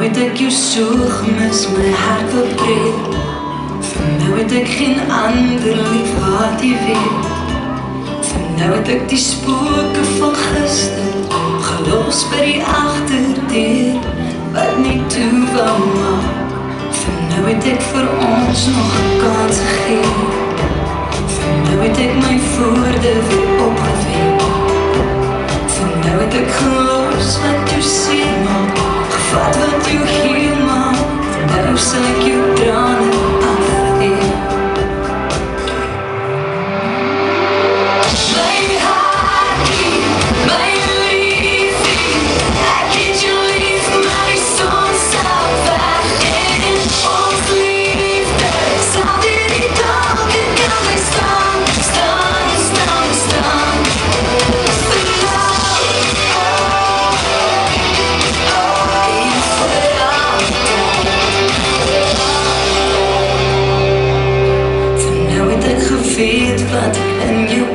het ek jou so gemis, my hart wil breek. Van nou het ek geen ander lief wat jy weet. Van nou het ek die spooke van gister gelos by die agterdeur wat nie toe wou maak. Van nou het ek vir ons nog 'n kans gegee. Van nou het ek my woorde weer opgeweek. Van nou het ek gelos wat jou seer maak, gevat wat jou heel maak. Van nou sal ek jou trane afweer. My hartie, my liefie, ek het jou lief, maar die son sal weg. En ons liefde sal deur die donker kan bly staan, staan, staan, staan. Van nou het ek geweet wat ek in jou